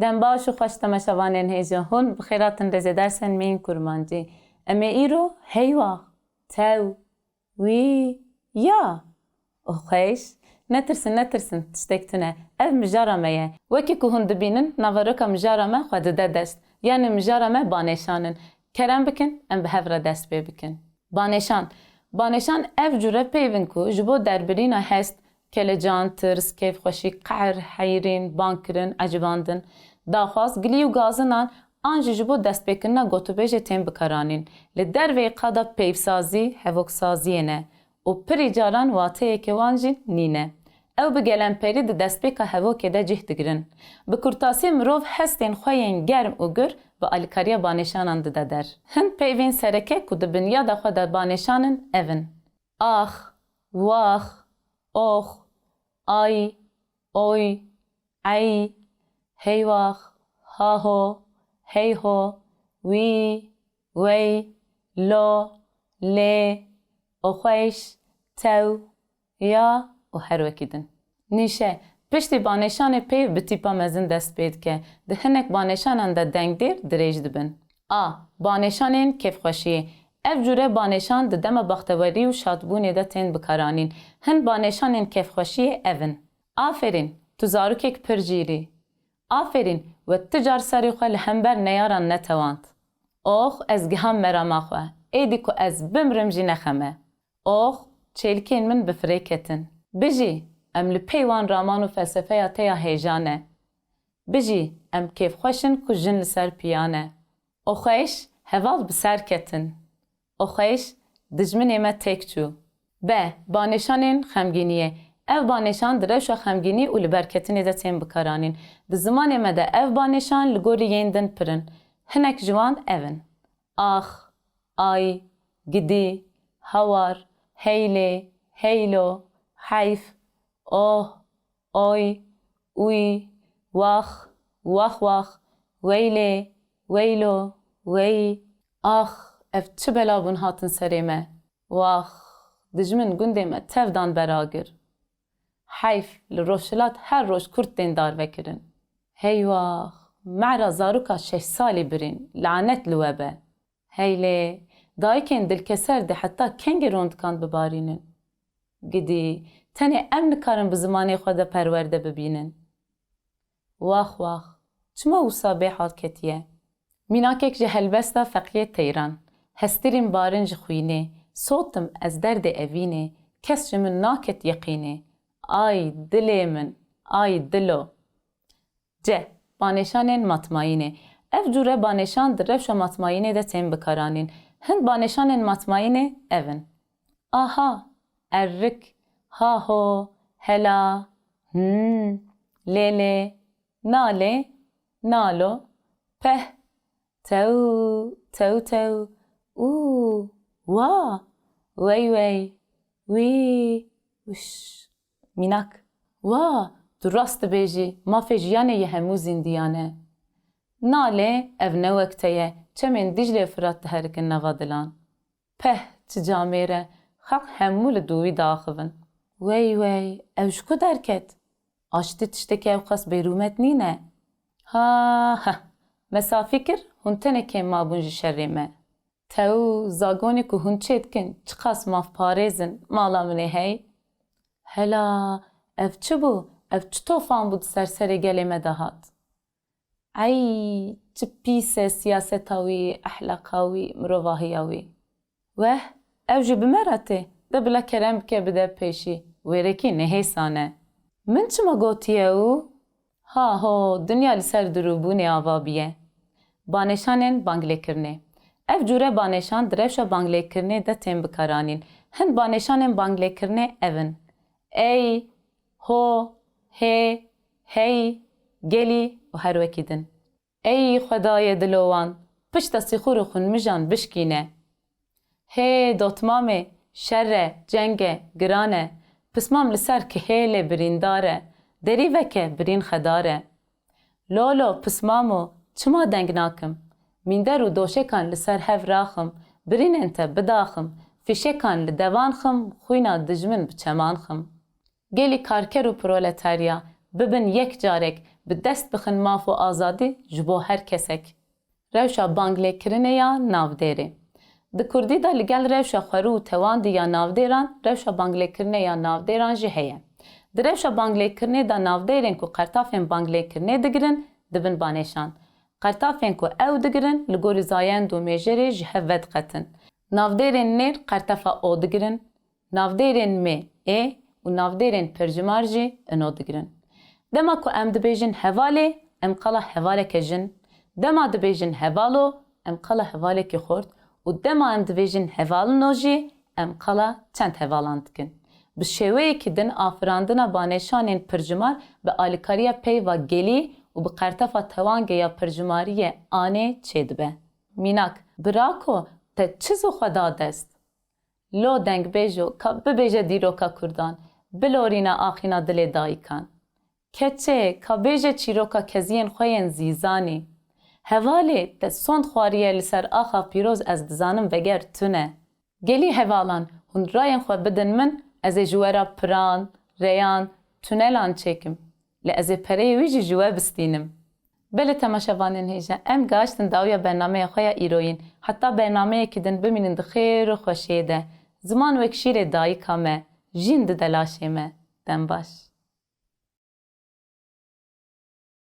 Dem baş û xweş temeşevanên hêja hûn bi xêratin rêzê dersên me yên kurmancî. Em ê îro heywa, tew, wî, ya. û xweş, netirsin tiştek tune. Ev mijara me ye. Wekî ku hûn dibînin naveroka mijara me xwe dide dest. Yani mijara me banêşanin. Kerem bikin, em bi hev re dest pê bikin. Banêşan. Banêşan ev cure peyvin ku ji bo derbirîna hest, kelecan, tirs, kêfxweşî, qehr, heyrîn, bankirin, ecibandin, daxwaz, gilî û gazinan an jî ji bo destpêkirina gotûbêjê tên bikaranîn. Li derveyê qada peyvsazî, hevoksaziyê ne û pirî caran wateyekê wan jî nîne. Ew bi gelemperî di destpêka hevokê de cih digirin. Bi kurtasî mirov hestên xwe yên germ û gur bi alîkariya banêşanan dide der. Hin peyvên sereke ku di binyada xwe de banêşanin evin. Ax, wax, ox, ay, oy, ey, heywax, haho, heyho, wî, wey, lo, lê, oxweş, tew, ya û her wekî din. Nîşe, piştî banêşanê peyv bi tîpa mezin dest pê dike. Di hinek banêşanan de dengdêr dirêj dibin. A. Banêşanên kêfxweşiyê. Ev cure banêşan di dema baxtewerî û şadbûnê de tên bikaranîn. Hin banêşanên kêfxweşiyê evin. Aferîn, tu zarokek pir jîrî. Aferîn, we ti car serê xwe li hember neyaran netewand. Ox, ez giham merama xwe. Êdî ku ez bimrim jî nexeme. Ox, çêlikên min bi firê ketin. Bijî, em li pey wan raman û felsefeya te ya hêjan e. Bijî, em kêfxweşin ku jin li ser piyan e. Oxweş, heval bi ser ketin. Oxweş, dijminê me têk çû. B. Banêşanên xemgîniyê. Ev banêşan di rewşa xemgînî û li berketinê de tên bikaranîn. Di zimanê me de ev banêşan li gorî yên din pirin. Hinek ji wan evin. Ax, ay, gidî, hawar, heylê, heylo, heyf, oh, oy, uy, wax, waxwax, weylê, weylo, wey. Ax, ev çi bela bûn hatin serê me. Wax, dijmin gundê me tevdan beragir. Heyf, li rojhilat her roj kurt tên dar vekirin. Heywax, me'ra zaroka 6 salî birîn, lanet li we be. Heylê, dayikên dilkeser de heta kengî rondkan bibarînin. Gidî, tenê em nikarin bi zimanê xwe de perwerde bibînin. Wax, çima wisa bêhat ketiye? Mînakek ji helbesta feqiyê teyran. Hestirên barin ji xwînê, sotim ez derdê evînê, kes ji min naket yeqînê. Ay dilê min, ay dilo. C. Banêşanên matmayînê. Ev cure banêşan di rewşa matmayînê de tên bikaranîn. Hin banêşanên matmayînê evin. Aha, errik, haho, hela, lêlê, nalê, nalo, peh, tew, tew, wa, wey, wî, wiş. Mînak, wa, tu rast dibêjî, mafê jiyanê yê hemû zindiyan e. Nalê, ev ne wek te ye, çemên Diclê Firat diherikin nava dilan. Peh, çi camê re, xelq hemû li dûwî diaxivin. Wey, ev ji ku derket? Aştî tiştekî ew qas bêrûmet nîne. Ha, mesafî kir, hûn tenekê mabûn ji şerê me. Tew, zagonê ku hûn çê dikin, çi qas mafparêzin, mala min ê hey? Hela, ev çi bû? Ev çi tofan bû di ser serê gelê me de hat? Ay, çi pîs e siyaseta wî, ehlaka wî, mirovahiya wî. Weh, ev jî bi me re tê. De bila kerem bike bide pêşî. Wêrekî nehêsan e. Min çima gotiye û? Ha, dinya li ser dirûbûnê ava biye. Banêşanên banglêkirinê. Ev cure banêşan di rewşa banglêkirinê de tên bikaranîn. Hin banêşanên banglêkirinê evin. Ey, ho, hê, hey, gelî û her wekî din. Ey xwedayê dilo wan, pişta sîxûrê xwe mijan bişkîne. Hê dotmamê, şer e, ceng e, giran e, pismam li ser kihêlê birîndar e, derî veke birîn xedar e. Lolo pismamo, çima deng nakim? Mînder û doşekan li ser hev raxim, birînên te bidaxim, fîşekan li devan xim, xwîna dijmin bi çeman xim. Gelî karker û proletarya, bibin yek carek bi dest bixin maf û azadî ji bo her kesek. Rewşa banglêkirinê ya navdêrê. Di Kurdî de li gel rewşa xwerû û tewandî ya navdêran, rewşa banglêkirinê ya navdêran jî heye. Di rewşa banglêkirinê de navdêrên ku qertafên banglêkirinê digirin, dibin banêşan. Qertafên ku ew digirin, li gorî zayend û mêjerê ji hev vediqetin. Navdêrên nêr qertefa o digirin, navdêrên mê ê û navdêrên pircimar jî ino digirin. Dema ku em dibêjin hevalê, em qala hevaleke jin. Dema dibêjin hevalo, em qala hevalekî xort û dema em dibêjin hevalino jî, em qala çend hevalan dikin. Bi şêweyekî din afirandina banêşanên pircimar bi alîkariya peyva gelî û bi qertefa tewangê ya pircimariyê anê çêdibe. Mînak, birako te çi zû xwe da dest? Lo dengbêjo ka bibêje dîroka Kurdan, bilorîne axîna dilê dayîkan. Keçê ka bêje çîroka keziyên xwe yên zîzanî. Hevalê te sond xwariye li ser axa pîroz ez dizanim veger tune. Gelî hevalan hûn rayên xwe bidin min, ez ê ji we re piran, rêyan, tunelan çêkim. Lê ez ê pereyê wî jî ji we bistînim. Belê temaşevanên hêja, em gaştin dawiya bernameya xwe ya îroyîn, heta bernameyekî din bimînin di xêr û xweşiyê de. Ziman wek şîrê dayîka me, jîn di delaşê me. Dem baş.